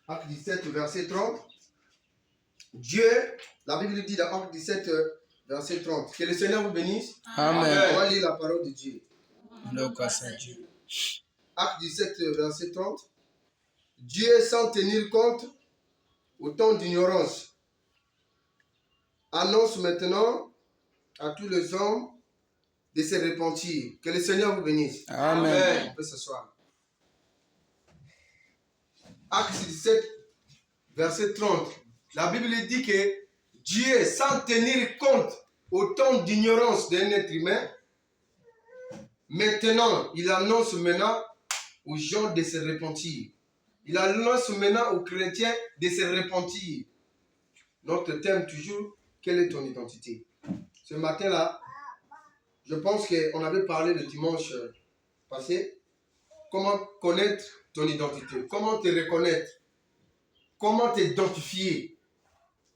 Acte 17, verset 30. Dieu, la Bible dit dans Acte 17, verset 30. Que le Seigneur vous bénisse. Amen. On va lire la parole de Dieu. Grâce à Dieu. Acte 17, verset 30. Dieu, sans tenir compte au temps d'ignorance, annonce maintenant à tous les hommes de se repentir. Que le Seigneur vous bénisse. Amen. On peut s'asseoir. Acte 17, verset 30. La Bible dit que Dieu, sans tenir compte au temps d'ignorance d'un être humain, maintenant, il annonce maintenant aux gens de se repentir. Il annonce maintenant aux chrétiens de se repentir. Notre thème toujours, quelle est ton identité? Ce matin-là, je pense qu'on avait parlé le dimanche passé. Comment connaître ton identité? Comment te reconnaître? Comment t'identifier?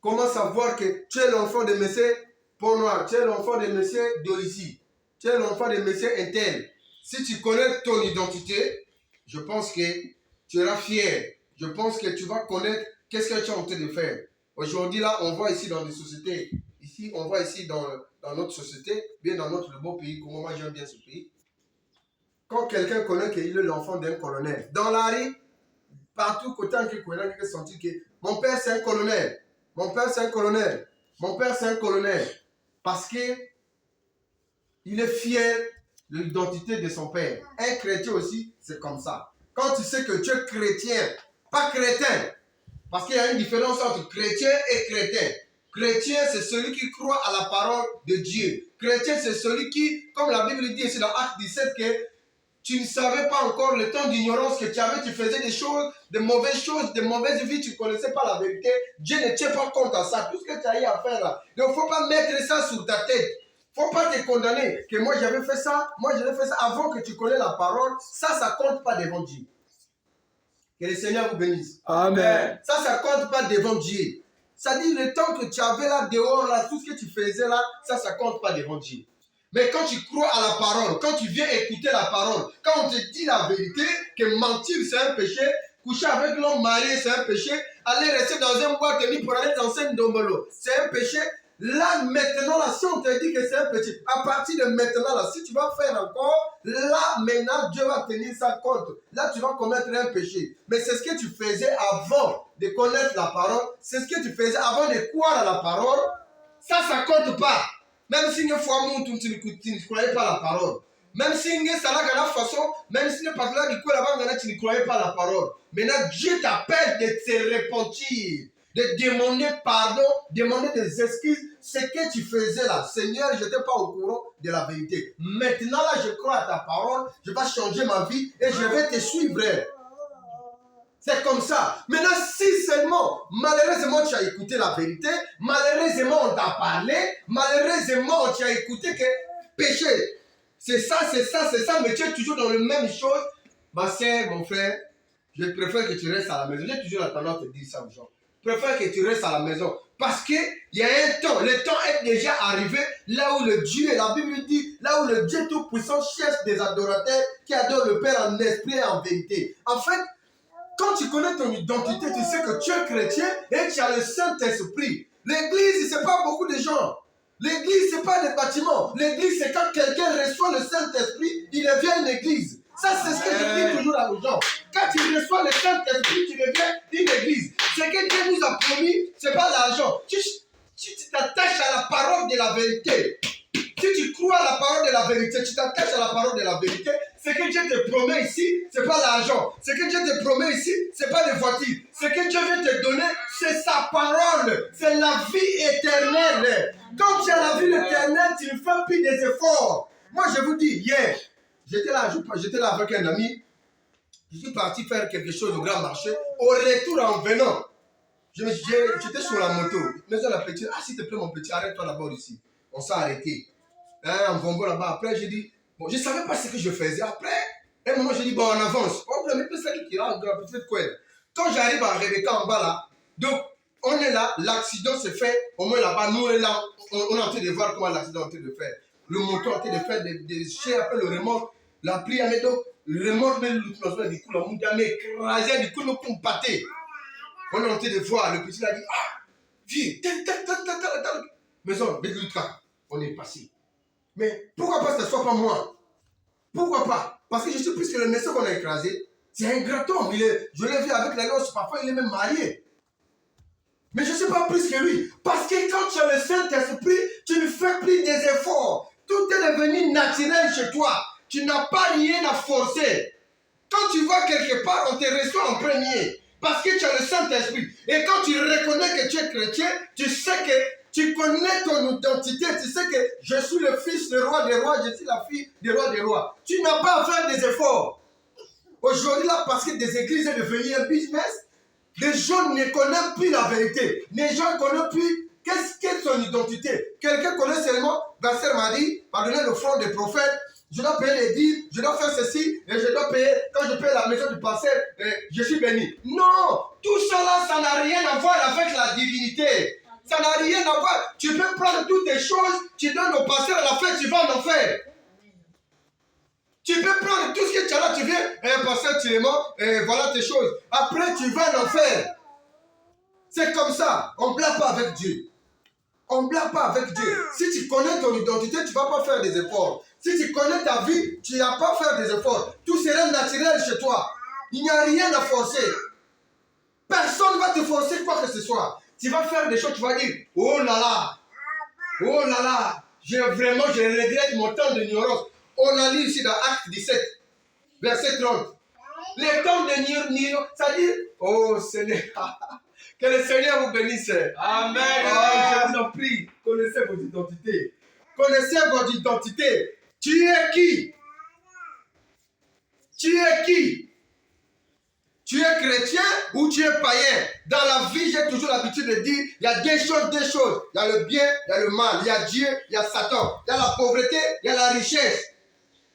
Comment savoir que tu es l'enfant de monsieur Pont-Noir, tu es l'enfant de monsieur Dorissi, tu es l'enfant de monsieur Intel. Si tu connais ton identité, je pense que tu seras fier. Je pense que tu vas connaître qu'est-ce que tu es en train de faire. Aujourd'hui, là, on voit ici dans des sociétés, ici, on voit ici dans notre société, bien dans notre beau pays, comment moi j'aime bien ce pays. Quand quelqu'un connaît qu'il est l'enfant d'un colonel, dans la rue, partout, côté en colonel, il peut sentir que mon père c'est un colonel, mon père c'est un colonel, mon père c'est un colonel. Parce que il est fier de l'identité de son père. Un chrétien aussi, c'est comme ça. Quand tu sais que tu es chrétien, pas crétin, parce qu'il y a une différence entre chrétien et crétin. Chrétien, c'est celui qui croit à la parole de Dieu. Chrétien, c'est celui qui, comme la Bible dit ici dans Acte 17, que tu ne savais pas encore le temps d'ignorance que tu avais, tu faisais des choses, de mauvaises vies, tu ne connaissais pas la vérité. Dieu ne tient pas compte à ça. Tout ce que tu as eu à faire là. Donc, il ne faut pas mettre ça sur ta tête. Il ne faut pas te condamner que moi j'avais fait ça, avant que tu connais la parole. Ça ne compte pas devant Dieu. Que le Seigneur vous bénisse. Amen. Ça ne compte pas devant Dieu. Ça dit le temps que tu avais là dehors, là, tout ce que tu faisais là, ça ne compte pas devant Dieu. Mais quand tu crois à la parole, quand tu viens écouter la parole, quand on te dit la vérité, que mentir c'est un péché, coucher avec l'homme marié c'est un péché, aller rester dans un boîte de nuit pour aller danser un dombolo, c'est un péché. Là, maintenant, là, si on te dit que c'est un péché, à partir de maintenant, là, si tu vas faire encore, là, maintenant, Dieu va tenir ça compte. Là, tu vas commettre un péché. Mais c'est ce que tu faisais avant de connaître la parole, c'est ce que tu faisais avant de croire à la parole, ça compte pas. Même si une fois tu ne croyais pas la parole. Même si une façon, même si tu ne croyais pas la parole. Maintenant, Dieu t'appelle de te repentir, de demander pardon, demander des excuses. Ce que tu faisais là, Seigneur, je n'étais pas au courant de la vérité. Maintenant, là, je crois à ta parole, je vais changer ma vie et je vais te suivre. C'est comme ça. Maintenant, si seulement, malheureusement, tu as écouté la vérité, malheureusement, on t'a parlé, malheureusement, tu as écouté que péché, c'est ça, mais tu es toujours dans la même chose. Ma sœur, mon frère, je préfère que tu restes à la maison. J'ai toujours la tendance de dire ça aux gens. Je préfère que tu restes à la maison. Parce qu'il y a un temps, le temps est déjà arrivé, là où le Dieu, la Bible dit, là où le Dieu Tout-Puissant cherche des adorateurs qui adorent le Père en esprit et en vérité. En fait, quand tu connais ton identité, tu sais que tu es chrétien et tu as le Saint-Esprit. L'église, ce n'est pas beaucoup de gens. L'église, ce n'est pas des bâtiments. L'église, c'est quand quelqu'un reçoit le Saint-Esprit, il devient une église. Ça, c'est ce que je dis toujours aux gens. Quand tu reçois le Saint-Esprit, tu deviens une église. Ce que Dieu nous a promis, ce n'est pas l'argent. Tu t'attaches à la parole de la vérité. Si tu crois à la parole de la vérité, tu t'attaches à la parole de la vérité, ce que Dieu te promet ici, ce n'est pas l'argent. Ce que Dieu te promet ici, ce n'est pas des voitures. Ce que Dieu veut te donner, c'est sa parole. C'est la vie éternelle. Quand tu as la vie éternelle, tu ne fais plus des efforts. Moi, je vous dis, hier, j'étais là avec un ami. Je suis parti faire quelque chose au grand marché. Au retour, en venant, j'étais sur la moto. Mais la petite, s'il te plaît, mon petit, arrête-toi d'abord ici. On s'est arrêté. En Vongo là-bas. Après, j'ai dit, bon, je ne savais pas ce que je faisais. Après, un moment, j'ai dit, bon, on avance. On prend plus ça qui est là, peut-être quoi. Quand j'arrive à Rebecca en bas là, donc, on est là, l'accident se fait, au moins là-bas, nous, on est là, on est en train de voir comment l'accident est en train de faire. Le moteur est en train de faire des chiens, après le remorque, la pluie, donc, le remorque, mais le coup, la mouille, mais écrasé, du coup, nous, pour pâter. On est en train de voir, le petit a dit, ah, viens, telle maison, on est passé. Mais pourquoi pas que ce ne soit pas moi? Pourquoi pas? Parce que je sais plus que le monsieur qu'on a écrasé, c'est un graton. Je l'ai vu avec la gosse, parfois il est même marié. Mais je ne sais pas plus que lui. Parce que quand tu as le Saint-Esprit, tu ne fais plus des efforts. Tout est devenu naturel chez toi. Tu n'as pas rien à forcer. Quand tu vas quelque part, on te reçoit en premier. Parce que tu as le Saint-Esprit. Et quand tu reconnais que tu es chrétien, tu sais que tu connais ton identité. Tu sais que je suis le fils du roi des rois, je suis la fille du roi des rois. Tu n'as pas à faire des efforts. Aujourd'hui, là, parce que des églises sont devenues un business, les gens ne connaissent plus la vérité. Les gens ne connaissent plus qu'est-ce qu'est son identité. Quelqu'un connaît seulement, ma sœur m'a dit, pardonnez le front des prophètes, je dois payer les dîmes, je dois faire ceci, et je dois payer, quand je paye la maison du pasteur, je suis béni. Non, tout cela, ça n'a rien à voir avec la divinité. Ça n'a rien à voir. Tu peux prendre toutes tes choses, tu donnes au pasteur à la fin, tu vas en enfer. Tu peux prendre tout ce que tu as là, tu viens, pasteur, tu es mort, voilà tes choses. Après, tu vas en enfer. C'est comme ça. On ne blague pas avec Dieu. On ne blague pas avec Dieu. Si tu connais ton identité, tu ne vas pas faire des efforts. Si tu connais ta vie, tu ne vas pas faire des efforts. Tout sera naturel chez toi. Il n'y a rien à forcer. Personne ne va te forcer quoi que ce soit. Tu vas faire des choses, tu vas dire, oh là là, je regrette mon temps d'ignorance. On a lu ici dans Acte 17, verset 30. Les temps de ignorance, c'est-à-dire, oh Seigneur, que le Seigneur vous bénisse. Amen. Je vous en prie, connaissez votre identité. Connaissez votre identité. Tu es qui? Tu es qui? Tu es chrétien ou tu es païen? Dans la vie, j'ai toujours l'habitude de dire, il y a deux choses. Il y a le bien, il y a le mal. Il y a Dieu, il y a Satan. Il y a la pauvreté, il y a la richesse.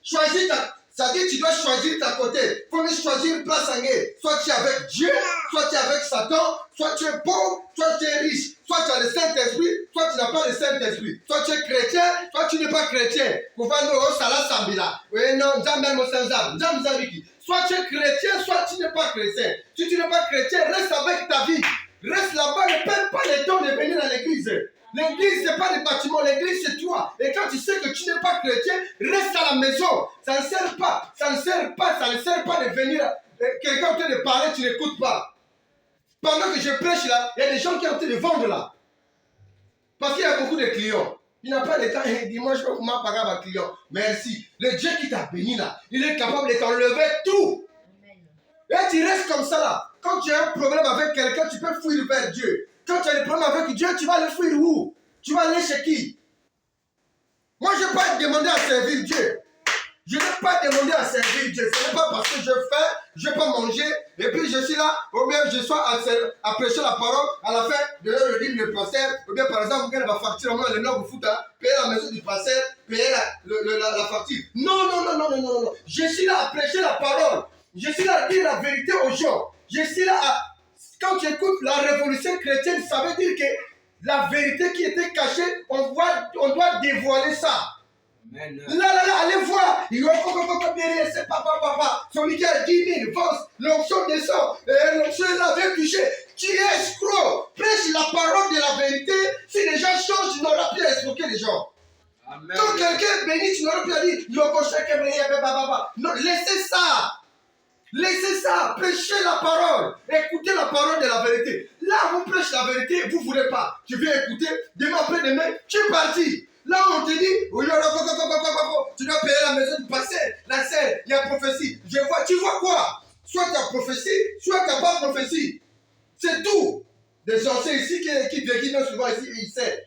Choisis ça dit tu dois choisir ta côté. Il faut choisir une place en guerre. Soit tu es avec Dieu, soit tu es avec Satan, soit tu es pauvre, soit tu es riche. Soit tu as le Saint-Esprit, soit tu n'as pas le Saint-Esprit. Soit tu es chrétien, soit tu n'es pas chrétien. Soit tu es chrétien, soit tu n'es pas chrétien. Si tu n'es pas chrétien, reste avec ta vie. Reste là-bas, ne perds pas le temps de venir à l'église. L'église, ce n'est pas le bâtiment, l'église, c'est toi. Et quand tu sais que tu n'es pas chrétien, reste à la maison. Ça ne sert pas de venir. Quelqu'un est en train de parler, tu n'écoutes pas. Pendant que je prêche là, il y a des gens qui sont en train de vendre là. Parce qu'il y a beaucoup de clients. Il n'a pas de temps. Dis-moi, je peux comment parler à un client. Merci. Le Dieu qui t'a béni là, il est capable de t'enlever tout. Et tu restes comme ça là. Quand tu as un problème avec quelqu'un, tu peux fuir vers Dieu. Quand tu as des problèmes avec Dieu, tu vas le fuir où? Tu vas aller chez qui? Moi, je n'ai pas demandé à servir Dieu. Je n'ai pas demandé à servir Dieu. Ce n'est pas parce que je fais, je peux manger, et puis je suis là, ou bien je sois à prêcher la parole, à la fin de l'heure de le pasteur, ou bien par exemple, quelqu'un va facturer, on va le nom au foot, payer la maison du pasteur, payer la facture. Non. Je suis là à prêcher la parole. Je suis là à dire la vérité aux gens. Je suis là à... Quand tu écoutes la révolution chrétienne, ça veut dire que la vérité qui était cachée, on doit dévoiler ça. Amen. Là, allez voir. Il y a c'est papa. Celui qui a 10 000 ventes, l'onction descend. L'onction est là, vient toucher. Tu es escroc. Prêche la parole de la vérité. Si les gens changent, tu n'auras plus à escroquer les gens. Amen. Quand quelqu'un est béni, tu n'auras plus à dire non, laissez ça. Laissez ça, prêchez la parole, écoutez la parole de la vérité. Là, vous prêchez la vérité, vous ne voulez pas. Tu viens écouter, demain après-demain, tu es parti. Là, on te dit, tu dois payer la maison du pasteur, la scène, il y a prophétie. Tu vois quoi? Soit tu as prophétie, soit tu n'as pas prophétie. C'est tout. Des anciens ici qui viennent souvent ici, ils savent.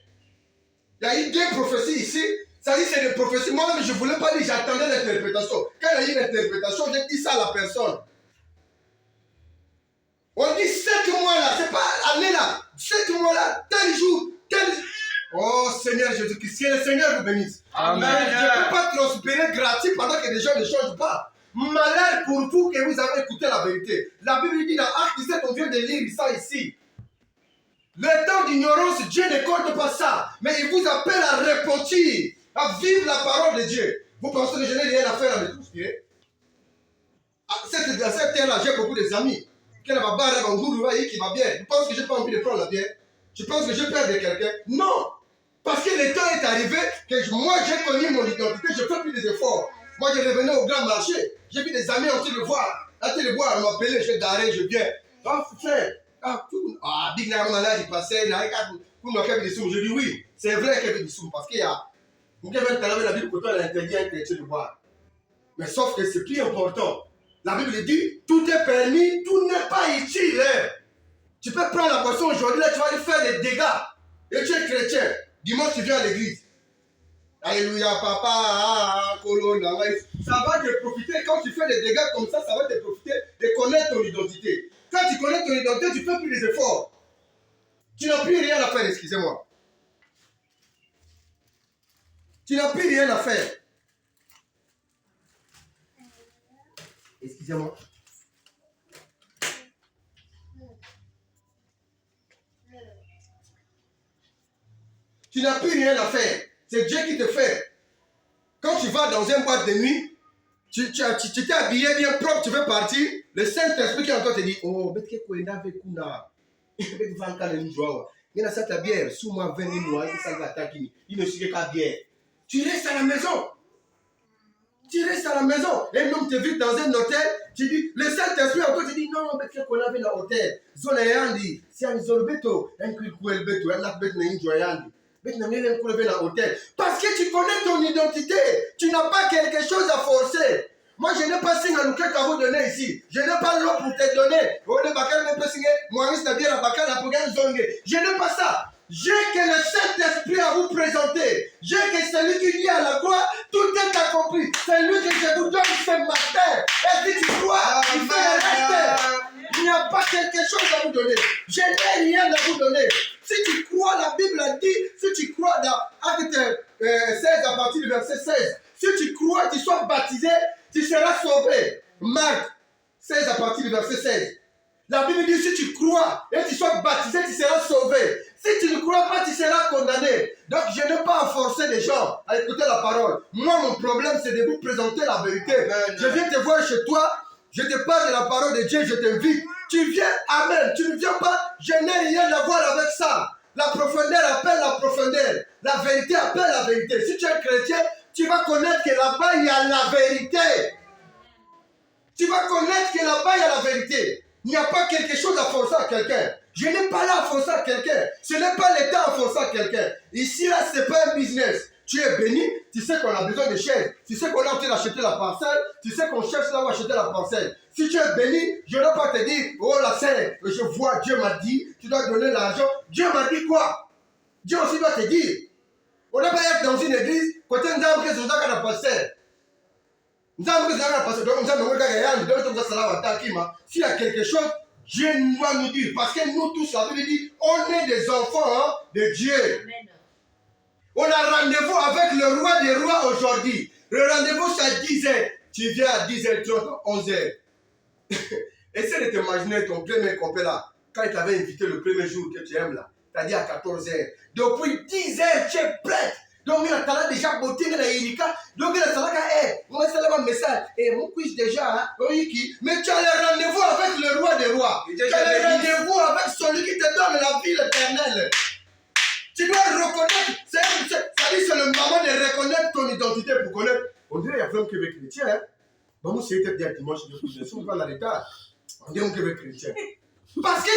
Il y a eu deux prophéties ici. Ça dit c'est des prophéties. Moi-même, je ne voulais pas dire, j'attendais l'interprétation. Quand il y a eu l'interprétation, j'ai dit ça à la personne. On dit 7 mois là, c'est pas année là. 7 mois là, tel jour, tel... Oh Seigneur Jésus-Christ, que le Seigneur vous bénisse. Amen. Je ne peux pas prospérer gratuit pendant que les gens ne changent pas. Malheur pour vous que vous avez écouté la vérité. La Bible dit dans Acte 17, on vient de lire ça ici. Le temps d'ignorance, Dieu ne compte pas ça. Mais il vous appelle à repentir, à vivre la parole de Dieu. Vous pensez que je n'ai rien à faire à me transpirer? À cette terre-là, j'ai beaucoup d'amis qu'elle va barrer un goût, qui va bien. Tu penses que je n'ai pas envie de prendre la bière? Tu penses que je perds de quelqu'un? Non! Parce que le temps est arrivé que moi, j'ai connu mon identité, je fais plus des efforts. Moi, je revenais au grand marché. J'ai vu des amis en train de voir. En train de boire, m'appeler, je garé, je viens. Ah, frère, Big Naman là, il passait, je dis oui, c'est vrai qu'il y avait des sous, parce qu'il y a. Vous avez la Bible, pourtant, elle interdit à un chrétien de boire. Mais sauf que c'est plus important. La Bible dit, tout est permis, tout n'est pas utile. Tu peux prendre la boisson aujourd'hui, là, tu vas aller faire des dégâts. Et tu es chrétien. Dimanche, tu viens à l'église. Alléluia, papa, colonna. Ça va te profiter. Quand tu fais des dégâts comme ça va te profiter de connaître ton identité. Quand tu connais ton identité, tu fais plus les efforts. Tu n'as plus rien à faire, excusez-moi. Tu n'as plus rien à faire. Excusez-moi. Tu n'as plus rien à faire. C'est Dieu qui te fait. Quand tu vas dans une boîte de nuit, tu t'es habillé bien propre, tu veux partir. Le Saint-Esprit qui encore te dit, oh, mais qu'est-ce qu'on a avec Kuna? Il y a cette bière, sous moi 20 000 ça va attaquer. Il ne suffit qu'à bière. Tu restes à la maison. Tu restes à la maison. Un homme te vit dans un hôtel. Tu dis, le Saint-Esprit encore te dit, non, mais qu'est-ce qu'on a avec l'hôtel? Zone Yandi, si on zone beto, un cricouel beto, un lac beto, un joyandi. Parce que tu connais ton identité. Tu n'as pas quelque chose à forcer. Moi, je n'ai pas signé à Luka à vous donner ici. Je n'ai pas l'eau pour te donner. Je n'ai pas ça. J'ai que le Saint-Esprit à vous présenter. J'ai que celui qui dit à la croix, tout est accompli. C'est lui que je vous donne ce matin. Et si tu crois, il fait le reste. Il n'y a pas quelque chose à vous donner. Je n'ai rien à vous donner. Si tu crois, la Bible a dit, si tu crois dans Acte 16 à partir du verset 16, si tu crois, tu sois baptisé, tu seras sauvé. Marc 16 à partir du verset 16. La Bible dit, si tu crois et tu sois baptisé, tu seras sauvé. Si tu ne crois pas, tu seras condamné. Donc, je n'ai pas à forcer les gens à écouter la parole. Moi, mon problème, c'est de vous présenter la vérité. Je viens te voir chez toi, je te parle de la parole de Dieu, je t'invite. Tu viens, amen. Tu ne viens pas, je n'ai rien à voir avec ça. La profondeur appelle la profondeur. La vérité appelle la vérité. Si tu es chrétien, tu vas connaître que là-bas, il y a la vérité. Tu vas connaître que là-bas, il y a la vérité. Il n'y a pas quelque chose à forcer à quelqu'un. Je n'ai pas là à forcer à quelqu'un. Ce n'est pas l'État à forcer à quelqu'un. Ici, là, ce n'est pas un business. Tu es béni, tu sais qu'on a besoin de chaises. Tu sais qu'on est en train d'acheter la parcelle. Tu sais qu'on cherche là où acheter la parcelle. Si tu es béni, je ne vais pas te dire, oh la sœur, je vois, Dieu m'a dit, tu dois donner l'argent. Dieu m'a dit quoi? Dieu aussi doit te dire. On n'a pas être dans une église, côté nous avons que c'est dans la parcelle. Nous avons que c'est dans la parcelle. Donc nous avons que s'il y a quelque chose, Dieu doit nous dire. Parce que nous tous, la Bible dit, on est des enfants de Dieu. Amen. On a rendez-vous avec le roi des rois aujourd'hui. Le rendez-vous, c'est à 10h. Tu viens à 10h30, 11h. Essaie de t'imaginer ton premier compé là. Quand il t'avait invité le premier jour que tu aimes là. Tu as dit à 14h. Depuis 10h, tu es prête. Donc, il a déjà beauté dans l'Irika. Donc, il a dit, moi, c'est là mon message. Et mon quiz déjà, mais tu as le rendez-vous avec le roi des rois. Tu as le rendez-vous avec celui qui te donne la vie éternelle. Tu dois reconnaître, c'est le moment de reconnaître ton identité pour connaître. On dirait qu'il y a vraiment que les chrétiens. Hein? Bon, moi, c'est peut-être dimanche, je suis pas là l'état. On dirait que les chrétiens. Parce que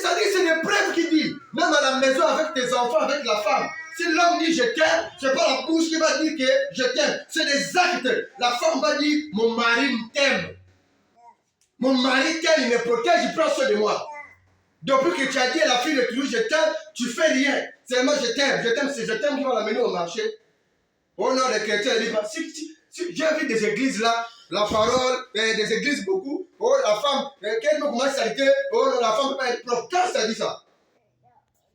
ça dit, c'est des preuves qui disent, même à la maison avec tes enfants, avec la femme. Si l'homme dit je t'aime, c'est pas la bouche qui va dire que je t'aime. C'est des actes. La femme va dire, mon mari t'aime. Mon mari t'aime, il me protège, il prend soin de moi. Depuis que tu as dit à la fille de toujours je t'aime, tu fais rien. Seulement je t'aime, c'est je t'aime qui va l'amener au marché. Au nom des chrétiens, il dit, j'ai vu des églises là, la parole, des églises beaucoup. Oh la femme, quelle comment salité, oh non, la femme ne peut pas être propre. Quand ça dit ça?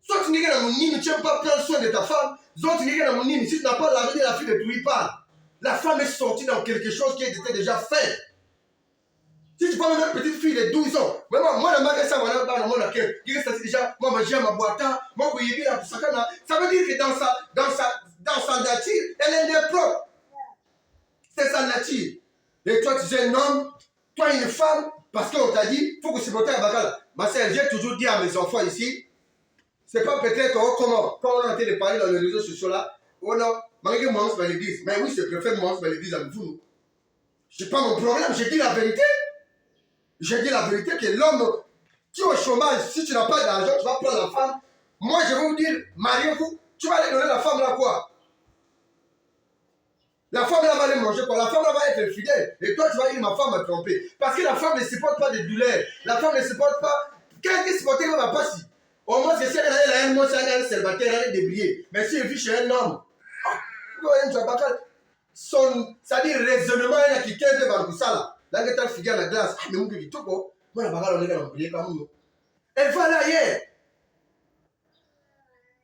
Soit tu n'es pas dans mon nid, tu n'aimes pas prendre soin de ta femme. Soit tu n'es pas dans mon nid, si tu n'as pas la vie de la fille de tout, il parle. La femme est sortie dans quelque chose qui était déjà fait. Si tu prends une petite fille de 12 ans, moi, la mère, ça veut dire que dans sa nature, elle est née propre. C'est sa nature. Et toi, tu es un homme, Toi, une femme, parce qu'on t'a dit, il faut que tu montes à Bakala. Ma sœur, j'ai toujours dit à mes enfants ici, c'est pas peut-être comment, quand on a été de parler dans les réseaux sociaux là, oh non, malgré moi, c'est l'église. Mais oui, je préfère moi, c'est l'église avec vous. C'est pas mon problème, j'ai dit la vérité. J'ai dit la vérité que l'homme qui est au chômage, si tu n'as pas d'argent, tu vas prendre la femme. Moi, je vais vous dire, mariez-vous, tu vas aller donner la femme là quoi? La femme là va aller manger quoi? La femme là va être fidèle. Et toi, tu vas dire, ma femme m'a trompé. Parce que la femme ne supporte pas de douleur. La femme ne supporte pas. Quelqu'un qui supporte ne va pas si. Au moins, c'est si elle a un mot, si elle a un célibataire, elle est débrouillée. Mais si elle vit chez un homme, c'est-à-dire raisonnement, il y a qui quête de ça là. Là, elle est figure à la glace. Mais mon petit toko, moi, la bagarre, on est dans le comme nous. Elle va là hier.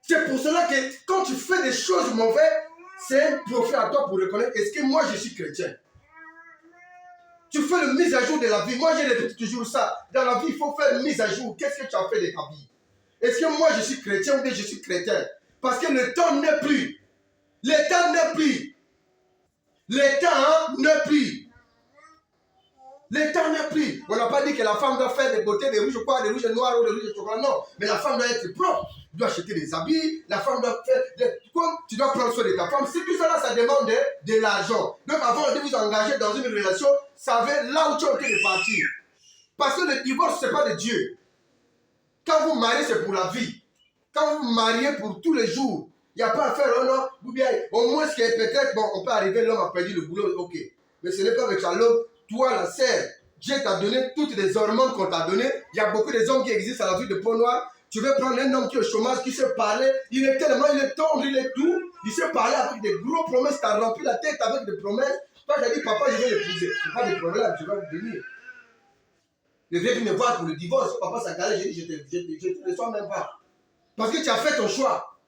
C'est pour cela que quand tu fais des choses mauvaises, c'est un profit à toi pour reconnaître est-ce que moi je suis chrétien. Tu fais le mise à jour de la vie. Moi je répète toujours ça. Dans la vie, il faut faire une mise à jour. Qu'est-ce que tu as fait de ta vie? Est-ce que moi je suis chrétien ou bien je suis chrétien? Parce que le temps n'est plus. Le temps n'est plus. Le temps n'est plus. Le temps n'est plus. On n'a pas dit que la femme doit faire des beautés, des rouges noirs ou des rouges chocolat. Non. Mais la femme doit être propre. Tu dois acheter des habits. La femme doit faire. Comme tu dois prendre soin de ta femme. Si tout ça, ça demande de l'argent. Donc avant de vous engager dans une relation, savez là où tu es en train de partir. Parce que le divorce, ce n'est pas de Dieu. Quand vous mariez, c'est pour la vie. Quand vous mariez pour tous les jours, il n'y a pas à faire un an. Ou bien, au moins, ce qui est peut-être, bon, on peut arriver, l'homme a perdu le boulot, ok. Mais ce n'est pas avec l'homme. Toi, la sœur, Dieu t'a donné toutes les hormones qu'on t'a données. Il y a beaucoup d'hommes qui existent à la vie de peau noire. Tu veux prendre un homme qui est au chômage, qui sait parler. Il est tellement, il est tendre, il est tout. Il sait parler avec des gros promesses. Tu as rempli la tête avec des promesses. Toi, tu as dit, papa, je vais l'épouser. Ce n'est pas de problème, je vais vous venir. Je viens me voir pour le divorce. Papa, ça galère, j'ai dit, je ne te reçois même pas. Parce que tu as fait ton choix.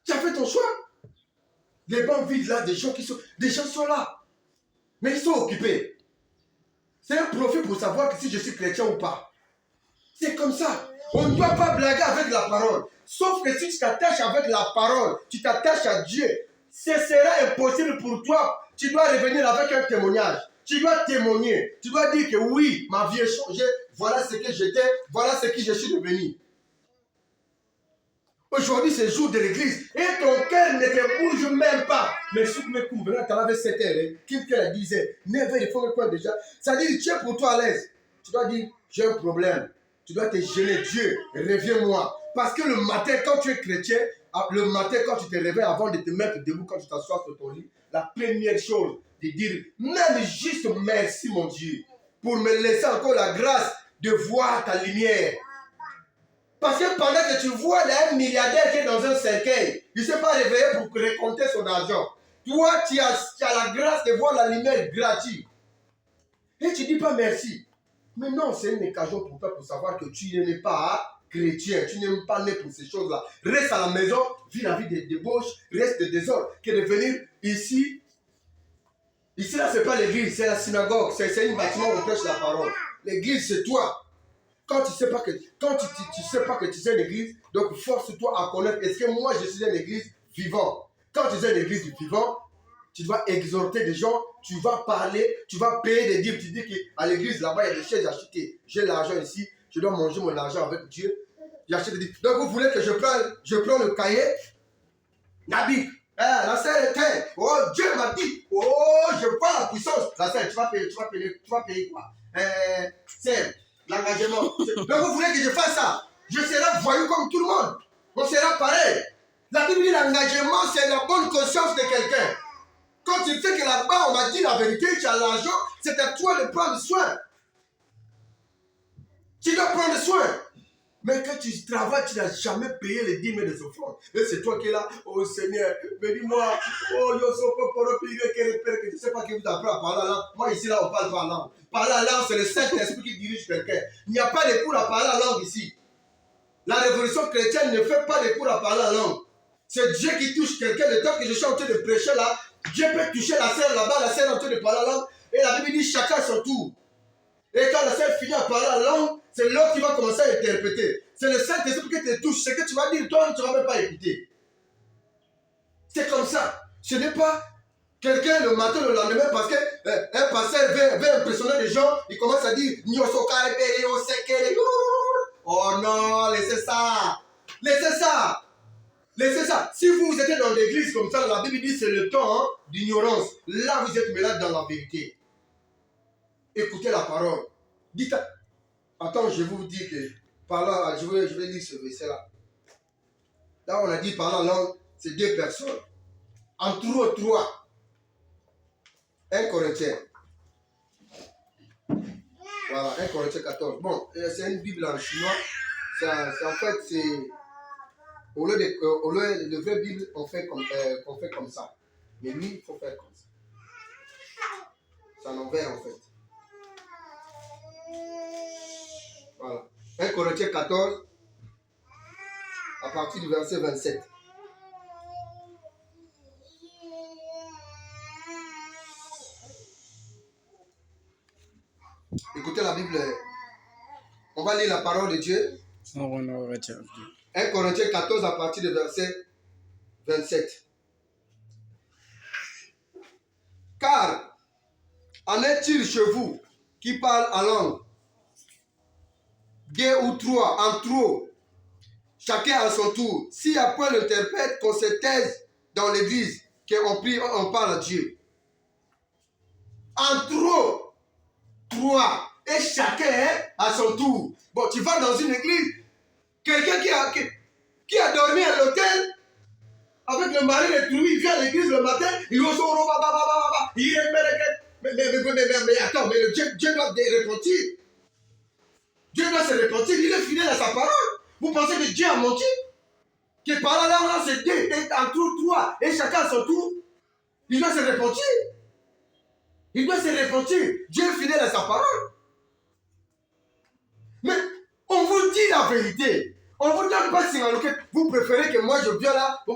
Tu as fait ton choix. Les bancs vides là, des gens sont là. Mais ils sont occupés. C'est un profit pour savoir que si je suis chrétien ou pas. C'est comme ça. On ne doit pas blaguer avec la parole. Sauf que si tu t'attaches avec la parole, tu t'attaches à Dieu, ce sera impossible pour toi. Tu dois revenir avec un témoignage. Tu dois témoigner. Tu dois dire que oui, ma vie a changé. Voilà ce que j'étais. Voilà ce que je suis devenu. Aujourd'hui, c'est le jour de l'église. Et ton cœur ne te bouge même pas. Mais si tu me couvres, là, tu avais 7 heures. Qui la disait 9 heures, il faut quoi déjà? Ça dit, tu es pour toi à l'aise. Tu dois dire, j'ai un problème. Tu dois te gêner. Dieu, reviens-moi. Parce que le matin, quand tu es chrétien, le matin, quand tu te réveilles, avant de te mettre debout, quand tu t'assois sur ton lit, la première chose, de dire, même juste merci, mon Dieu, pour me laisser encore la grâce de voir ta lumière. Parce que pendant que tu vois un milliardaire qui est dans un cercueil, il ne s'est pas réveillé pour récolter son argent. Toi, tu as la grâce de voir la lumière gratuite. Et tu ne dis pas merci. Mais non, c'est une occasion pour toi pour savoir que tu n'es pas chrétien. Tu n'es pas né pour ces choses-là. Reste à la maison, vis la vie de débauche, reste de désordre. Que de venir ici. Ici, là, ce n'est pas l'église, c'est la synagogue. C'est un bâtiment où on prêche la parole. L'église, c'est toi. Quand tu ne sais pas que tu es l'église, donc force-toi à connaître. Est-ce que moi je suis une église vivante? Quand tu es une église vivante, tu dois exhorter des gens, tu vas parler, tu vas payer des dîmes. Tu dis qu'à l'église là-bas, il y a des chaises achetées. J'ai l'argent ici, je dois manger mon argent avec Dieu. J'achète des dîmes. Donc vous voulez que je prends le cahier? Nabi, la sœur était. Oh, Dieu m'a dit. Oh, je vois la puissance. La sœur, tu vas payer quoi? C'est l'engagement. Donc vous voulez que je fasse ça? Je serai voyou comme tout le monde. On sera pareil. La Bible dit l'engagement, c'est la bonne conscience de quelqu'un. Quand tu sais que là-bas, on m'a dit la vérité, tu as l'argent, c'est à toi de prendre soin. Tu dois prendre soin. Mais quand tu travailles, tu n'as jamais payé les dîmes et les offrandes. Et c'est toi qui es là, oh Seigneur, bénis-moi. Oh, yo so pour que tu ne sais pas qui vous apprend à parler à langue. Moi, ici, là, on parle pas à langue. Parler à langue, c'est le Saint-Esprit qui dirige quelqu'un. Il n'y a pas de cours à parler à langue ici. La révolution chrétienne ne fait pas de cours à parler à langue. C'est Dieu qui touche quelqu'un. Le temps que je suis en train de prêcher là, Dieu peut toucher la sœur là-bas, la sœur est en train de parler à langue. Et la Bible dit chacun son tour. Et quand la sœur finit à parler à langue, c'est l'autre qui va commencer à interpréter. C'est le Saint-Esprit qui te touche. Ce que tu vas dire, toi, tu ne vas même pas écouter. C'est comme ça. Ce n'est pas Quelqu'un le matin, le lendemain, parce qu'un pasteur veut impressionner les gens, il commence à dire oh non, laissez ça. Laissez ça. Laissez ça. Si vous êtes dans l'église comme ça, la Bible dit c'est le temps d'ignorance. Là, vous êtes malade dans la vérité. Écoutez la parole. Dites, attends, je vais vous dire que par là, je vais lire ce verset-là. Là, on a dit par la langue, c'est 2 personnes. En trois. 1 Corinthiens. Voilà, 1 Corinthiens 14. Bon, c'est une Bible en chinois. En fait, c'est... Au lieu de vraie Bible, on fait comme ça. Mais lui, il faut faire comme ça. C'est en envers, en fait. Voilà. 1 Corinthiens 14, à partir du verset 27. Écoutez la Bible. On va lire la parole de Dieu. 1 Corinthiens 14 à partir du verset 27. Car en est-il chez vous qui parle en langue, 2 ou 3 en trop, chacun à son tour. Si après l'interprète qu'on se taise dans l'église, qu'on prie, on parle à Dieu. En trop, 3. Et chacun à son tour. Bon, tu vas dans une église, quelqu'un qui a dormi à l'hôtel, avec le mari de tout, il vient à l'église le matin, il va mais attends, mais Dieu doit repentir. Dieu doit se repentir, il est fidèle à sa parole. Vous pensez que Dieu a menti? Que par là, c'est 2, et en tout 3, et chacun à son tour, il doit se repentir. Il doit se repentir. Dieu est fidèle à sa parole. Mais on vous dit la vérité. On ne vous donne pas si vous préférez que moi je viens là, vous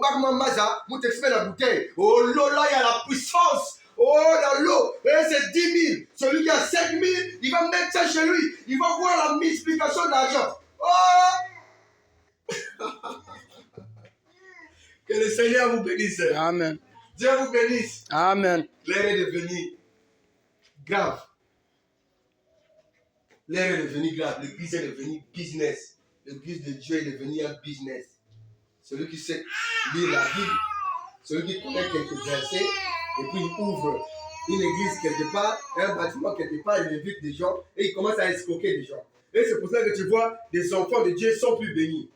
t'exprimez la bouteille. Oh là, il y a la puissance. Oh, dans l'eau, c'est 10 000. Celui qui a 5 000, il va mettre ça chez lui. Il va voir la multiplication de l'argent. Oh! Que le Seigneur vous bénisse. Amen. Dieu vous bénisse. Amen. L'heure est devenue grave. L'heure est devenue grave. L'église est devenue business. L'église de Dieu est devenue un business. Celui qui sait lire la Bible, celui qui connaît quelques versets, et puis il ouvre une église quelque part, un bâtiment quelque part, il invite des gens et il commence à escroquer des gens. Et c'est pour ça que tu vois, des enfants de Dieu sont plus bénis.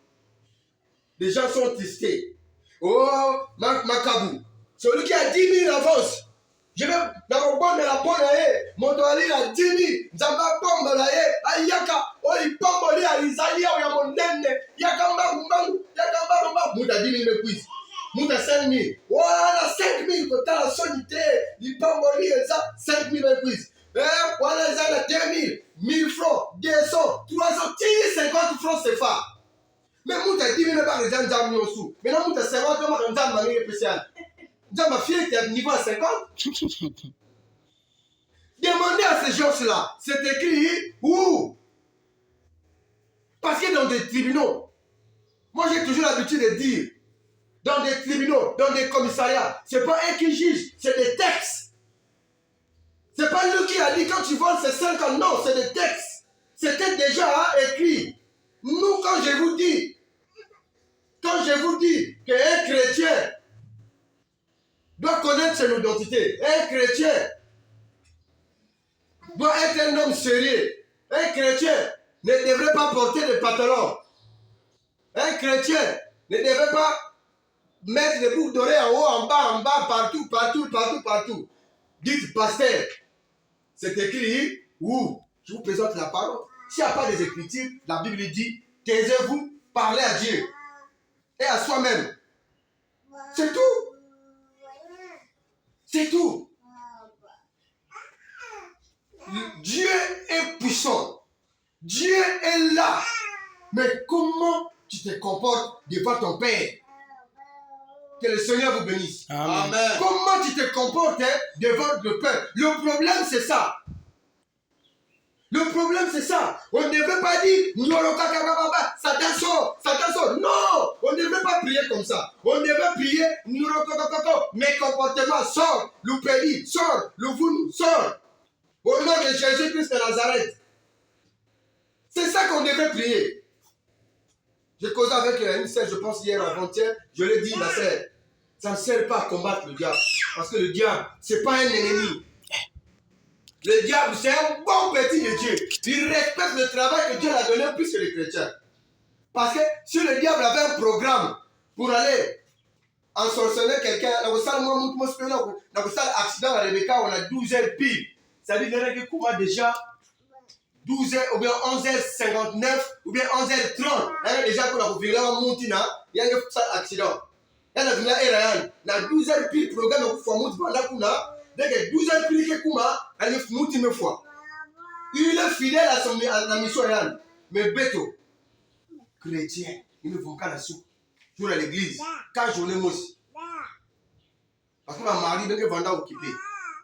Les gens sont testés. Oh, Macabou, celui qui a 10 000 avance. Je vais dans mon bon de la bonne année. Mon doigt a 10 000. Zamba bombe la ye. Ayaka. Oh, il pombe li a Isaïe. Oh, il y a mon nene. Yaka mbang. Yaka mbang. Mouta 10 000 me quiz. Mouta 5 000. Oh, la 5 000. Quand t'as la solité. Il pombe li ça. 5 000 me quiz. Voilà, ils ont 2 000. 1000 francs. 200. 300. 50 francs c'est fa. Mais mouta 10 000 par les gens d'Amni aussi. Maintenant, mouta 50 francs par les gens d'Amni spécial. Ma fille était niveau à 50. Demandez à ces gens-là, c'est écrit où? Parce que dans des tribunaux, moi j'ai toujours l'habitude de dire, dans des tribunaux, dans des commissariats, c'est pas eux qui jugent, c'est des textes. C'est pas lui qui a dit quand tu voles c'est 50, non, c'est des textes. C'était déjà écrit. Nous, quand je vous dis qu'un chrétien doit connaître son identité. Un chrétien doit être un homme sérieux. Un chrétien ne devrait pas porter de pantalon. Un chrétien ne devrait pas mettre des boucles d'oreilles en haut, en bas, partout. Dites, pasteur, c'est écrit où? Je vous présente la parole. S'il n'y a pas des écritures, la Bible dit, taisez-vous, parlez à Dieu et à soi-même. C'est tout. C'est tout. Dieu est puissant. Dieu est là. Mais comment tu te comportes devant ton Père? Que le Seigneur vous bénisse. Amen. Comment tu te comportes devant le Père? Le problème, c'est ça. Le problème, c'est ça. On ne veut pas dire Satan sort, Satan sort. Non, on ne veut pas prier comme ça. On ne veut prier mes comportements sort. Le pays sort. Le vous sort. Au nom de Jésus-Christ de Nazareth. C'est ça qu'on devait prier. J'ai causé avec une sœur, je pense hier avant-hier, je l'ai dit, ma sœur, ça ne sert pas à combattre le diable. Parce que le diable, ce n'est pas un ennemi. Le diable, c'est un bon petit de Dieu. Il respecte le travail que Dieu a donné plus que les chrétiens. Parce que si le diable avait un programme pour aller ensorceler quelqu'un, dans le accident à Rebecca, on a 12 heures pile. Ça veut dire que déjà 12h ou bien 11h59 ou bien 11h30. Il y a déjà pour la ville là, il y a un accident. Il y a na 12h pile programme pour faire monter pendant kuna. Dès que 12h pile que kuma, elle est monter une fois. Il est fidèle à son la mission Yann. Mais béto chrétien, ils ne vont pas la soupe. Jour à l'église, quand je l'ai aussi. Parce que ma mari donc venda occupé.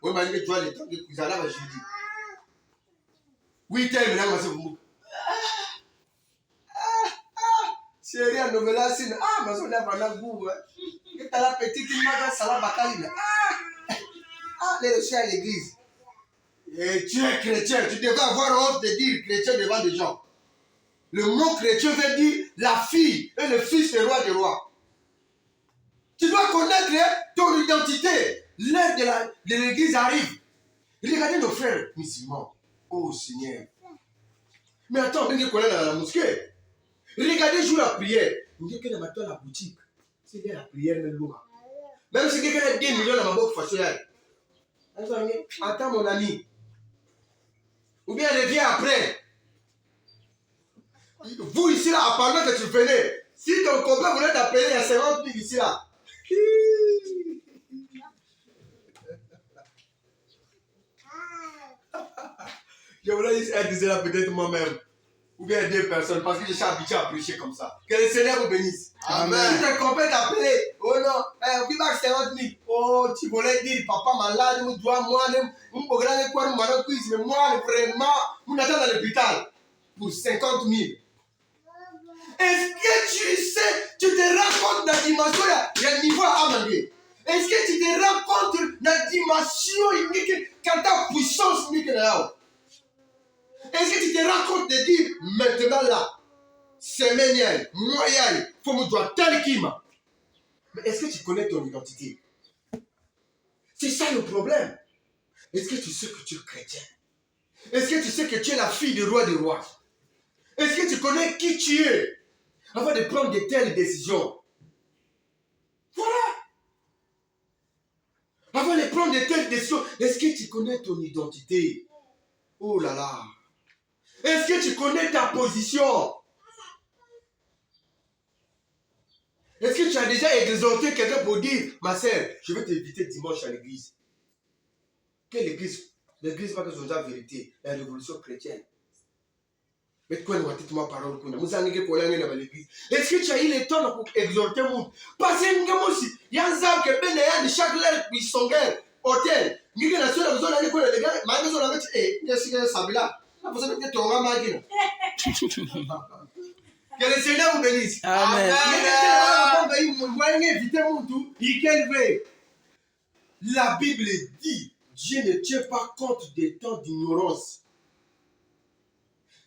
Moi mari que tu as le temps que vous allez à jeudi. 8 heures maintenant c'est vous. Chérie à novela sin mais on a venda goût. Et t'as la petite maga sala bakalina. Les chers à l'église. Et tu es chrétien, tu devrais avoir honte de dire chrétien devant des gens. Le mot chrétien veut dire la fille et le fils du roi des rois. Tu dois connaître ton identité. L'heure de l'église arrive. Regardez nos frères musulmans. Oh Seigneur. Mais attends, on connaît dans la mosquée. Regardez jour la prière. On dit que dans la boutique, c'est bien la prière même loin. Même si quelqu'un a 10 millions dans ma boîte faciale. Attends mon ami. Ou bien reviens après. Vous ici là, pendant que tu venais, si ton copain voulait t'appeler, il y a 50 000 ici là. Je voulais juste être là peut-être moi-même. Ou bien 2 personnes, parce que je suis habitué à prêcher comme ça. Que le Seigneur vous bénisse. Amen. Si ton copain t'appelait, oh non, oui, 50 000. Oh, tu voulais dire, papa malade, moi, vraiment, vous n'attendez à l'hôpital pour 50 000. Est-ce que tu sais, tu te rends compte de la dimension, il y a un niveau à manger. Est-ce que tu te rends compte de la dimension, quand ta puissance n'est que là. Est-ce que tu te rends compte de dire, maintenant là, semaine, moyen, il faut me dire tel qui m'a. Mais est-ce que tu connais ton identité? C'est ça le problème. Est-ce que tu sais que tu es chrétien? Est-ce que tu sais que tu es la fille du roi des rois? Est-ce que tu connais qui tu es avant de prendre de telles décisions? Voilà. Avant de prendre de telles décisions, est-ce que tu connais ton identité? Oh là là. Est-ce que tu connais ta position? Est-ce que tu as déjà exhorté quelqu'un pour dire, ma sœur, je vais t'inviter dimanche à l'église? Quelle église? L'église pas que c'est la vérité, la révolution chrétienne. Mais quoi, nous avons parole l'église. Est-ce que tu as eu le temps pour exhorter le monde? Parce que nous avons aussi, il y a un zab qui est de chaque l'air, puis son gars, hôtel. Nous avons besoin d'aller pour les gars, mais nous avons dit, eh, il y a ce sabila. Nous avons dit, tu as magina. Que le Seigneur vous bénisse. Amen. La Bible dit, Dieu ne tient pas compte des temps d'ignorance.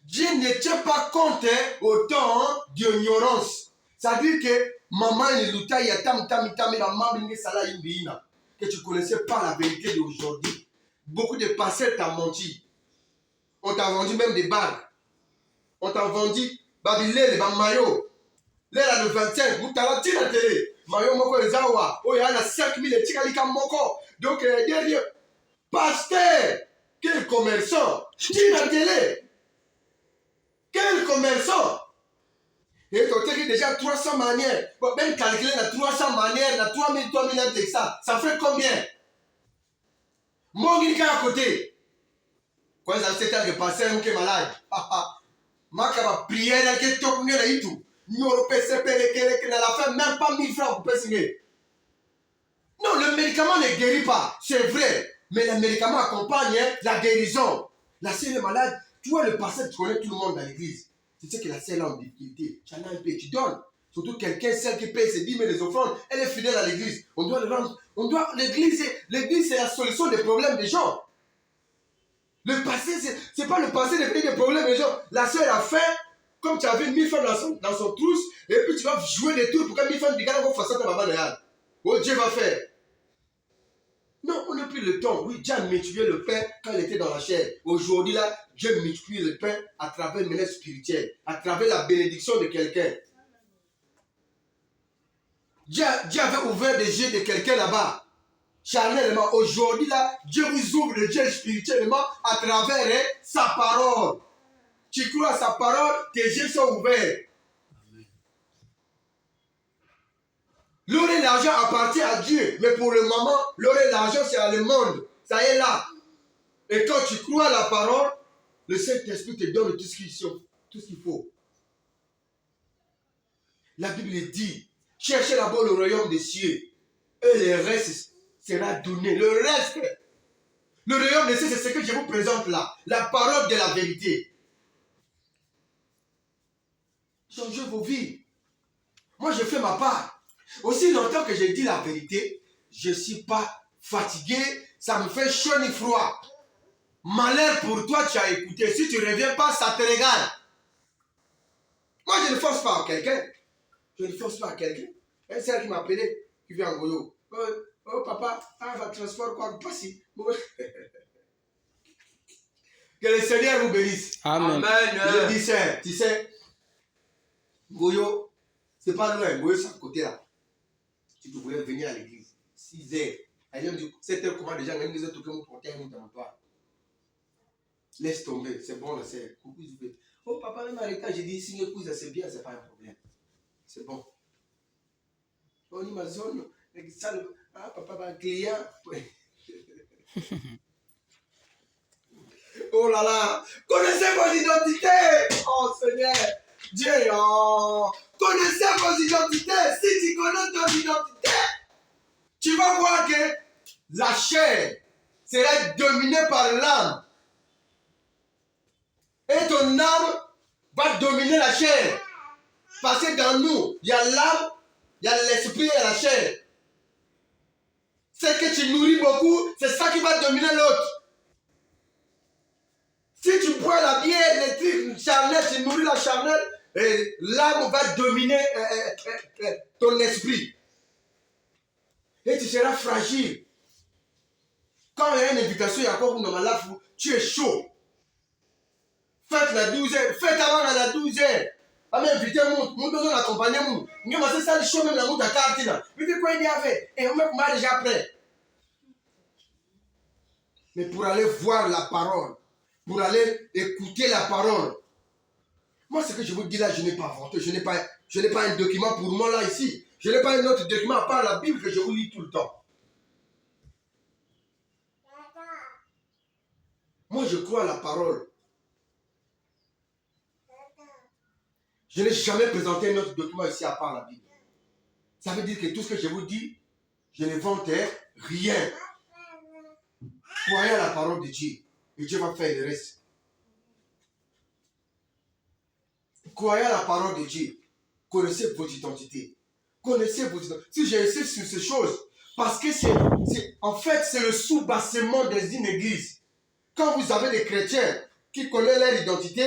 Dieu ne tient pas compte au temps d'ignorance. Ça veut dire que maman est l'outa ya tam la maman sala imbina que tu connaissais pas la vérité d'aujourd'hui. Beaucoup de pasteurs t'ont menti. On t'a vendu même des bagues. On t'a vendu Babilé, les maillots. Là, le 25, vous t'avez dit la télé. Maillot moko les awa. Oh, il y a 5 000 et tikalika moko. Donc, derrière, pasteur, quel commerçant, dis la télé. Quel commerçant? Et tu as déjà 300 manières. Bon, même calculer la 300 manières, la 3000 ça fait combien? Mon gars à côté. Quand ça s'est que passer un qui est malade. Ma prière qui est tombée là et tout. Nous on peut se payer que la fin même pas 1000 francs pour payer. Non, le médicament ne guérit pas, c'est vrai. Mais le médicament accompagne la guérison. La seule malade Tu vois le pasteur, tu connais tout le monde dans l'église. Tu sais que la sœur est en difficulté. Tu en as un peu, tu donnes. Surtout quelqu'un, celle qui paye ses 10 000 les offrandes, elle est fidèle à l'église. On doit le rendre. L'église, c'est la solution des problèmes des gens. Le passé, c'est pas le passé de payer des problèmes des gens. La sœur a faim, comme tu avais 1000 francs dans son trousse, et puis tu vas jouer des tours pour que 1000 francs de gars vont faire ça à maman réelle. Oh, Dieu va faire. Non, on n'a plus le temps. Oui, Dieu a multiplié le pain quand il était dans la chair. Aujourd'hui, là, Dieu multiplie le pain à travers le ménage spirituel, à travers la bénédiction de quelqu'un. Dieu avait ouvert des yeux de quelqu'un là-bas. Charnellement, aujourd'hui, là, Dieu vous ouvre les yeux spirituellement à travers sa parole. Tu crois à sa parole, tes yeux sont ouverts. L'or et l'argent appartiennent à Dieu, mais pour le moment, l'or et l'argent, c'est à le monde. Ça y est là. Et quand tu crois à la parole, le Saint-Esprit te donne tout ce qu'il faut. La Bible dit, cherchez d'abord le royaume des cieux, et le reste sera donné. Le royaume des cieux, c'est ce que je vous présente là. La parole de la vérité. Changez vos vies. Moi, je fais ma part. Aussi longtemps que je dis la vérité, je ne suis pas fatigué, ça me fait chaud ni froid. Malheur pour toi, tu as écouté. Si tu ne reviens pas, ça te regarde. Moi, je ne force pas à quelqu'un. Je ne force pas à quelqu'un. Elle, c'est elle qui m'a appelé, qui vient en Goyo. Oh, papa, va transport quoi, pas si. Que le Seigneur vous bénisse. Amen. Je dis ça, tu sais, Goyo, c'est pas loin. Goyo, c'est à côté là. Si tu voulais venir à l'église, 6 heures. Elle me dit, 7 heures, comment déjà, même les autres qui m'ont porté un dans toi. Laisse tomber, c'est bon, c'est coucou. Oh, papa, même à l'état, j'ai dit, si épouse, c'est bien, c'est pas un problème. C'est bon. On y m'a zone, papa, va client. Oh là là, connaissez vos identités. Oh Seigneur, Dieu, oh. Connaissez vos identités. Si tu connais ton identité, tu vas voir que la chair sera dominée par l'âme. Et ton âme va dominer la chair. Parce que dans nous, il y a l'âme, il y a l'esprit et la chair. Ce que tu nourris beaucoup, c'est ça qui va dominer l'autre. Si tu bois la bière, les trucs charnels, tu nourris la charnelle, l'âme va dominer ton esprit. Et tu seras fragile. Quand il y a une invitation, il y a encore une malade, tu es chaud. Faites la 12h, faites avant la 12h. Ah, mais invitez mon besoin d'accompagner mon. Nous avons fait ça, le chaud même la montre à carte là. Mais puis quoi il y avait? Et on m'a déjà prêt. Mais pour aller voir la parole, pour aller écouter la parole. Moi, ce que je vous dis là, je n'ai pas inventé. Je n'ai pas un document pour moi là ici. Je n'ai pas un autre document à part la Bible que je vous lis tout le temps. Moi, je crois à la parole. Je n'ai jamais présenté un autre document ici à part la Bible. Ça veut dire que tout ce que je vous dis, je n'invente rien. Croyez à la parole de Dieu et Dieu va faire le reste. Croyez à la parole de Dieu. Connaissez votre identité. Connaissez votre identité. Si j'insiste sur ces choses, parce que en fait, c'est le sous-bassement des églises. Quand vous avez des chrétiens qui connaissent leur identité,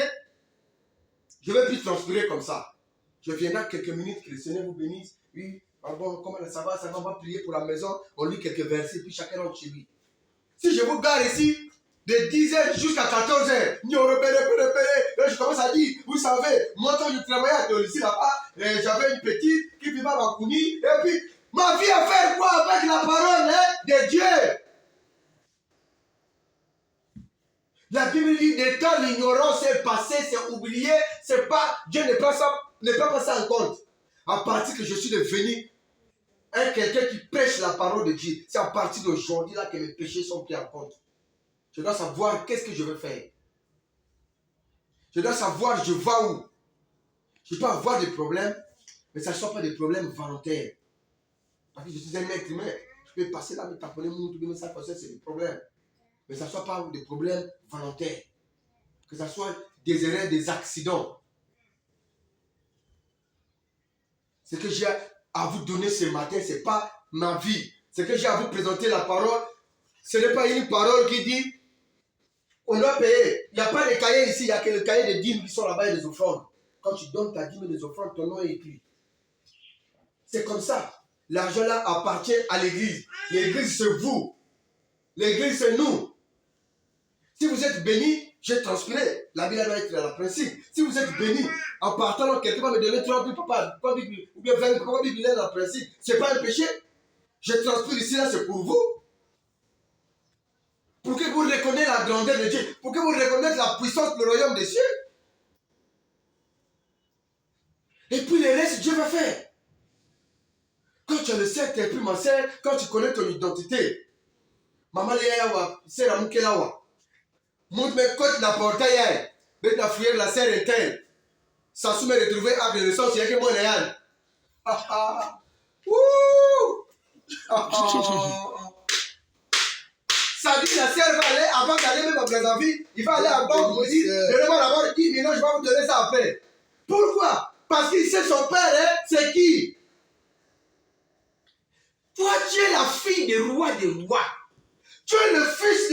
je ne vais plus transpirer comme ça. Je viendrai quelques minutes, que le Seigneur vous bénisse. Oui, bon, comment ça va, on va prier pour la maison, on lit quelques versets, puis chacun rentre chez lui. Si je vous garde ici, de 10h jusqu'à 14h, je commence à dire, vous savez, moi quand je travaillais ici là-bas, j'avais une petite qui vivait à Bakouni, et puis, ma vie à faire quoi avec la parole de Dieu? La Bible dit, de temps l'ignorance est passée, c'est oublié, c'est pas, Dieu ne prend pas ça en compte. À partir que je suis devenu quelqu'un qui prêche la parole de Dieu, c'est à partir d'aujourd'hui là que mes péchés sont pris en compte. Je dois savoir qu'est-ce que je veux faire. Je dois savoir je vais où. Je peux avoir des problèmes, mais ça ne soit pas des problèmes volontaires. Parce que je suis un être humain. Je peux passer là, me taponner mon tout, mais ça c'est des problèmes. Mais ça ne soit pas des problèmes volontaires. Que ce soit des erreurs, des accidents. Ce que j'ai à vous donner ce matin, ce n'est pas ma vie. Ce que j'ai à vous présenter la parole, ce n'est pas une parole qui dit on doit payer. Il n'y a pas de cahier ici, il n'y a que le cahier de dîmes qui sont là-bas et les offrandes. Quand tu donnes ta dîme et les offrandes, ton nom est écrit. C'est comme ça. L'argent là appartient à l'église. L'église, c'est vous. L'église, c'est nous. Si vous êtes béni, j'ai transpiré. La Bible doit être dans le principe. Si vous êtes béni, en partant, quelqu'un va me donner 30 000 papa, ou bien 20 000 papa, il est dans le principe. Ce n'est pas un péché. Je transpire ici, là, c'est pour vous. Pour que vous reconnaissiez la grandeur de Dieu. Pour que vous reconnaissiez la puissance du royaume des cieux. Et puis le reste, Dieu va faire. Quand tu as le cercle, ma soeur, quand tu connais ton identité, maman, c'est la moukélawa. Montre mes côtes la portail, mais ta fouille la serre interne. Ça se met retrouver à des ressources, il y a que moi, Néal. Ah ah. Wouh! Ah ah. Ça dit, la serre va aller, avant d'aller même à Brazzaville, il va aller à banque pour dire, donnez-moi d'abord 10 millions, je vais vous donner ça après. Pourquoi? Parce qu'il sait son père, hein, c'est qui? Toi, tu es la fille des rois des rois. Tu es le fils de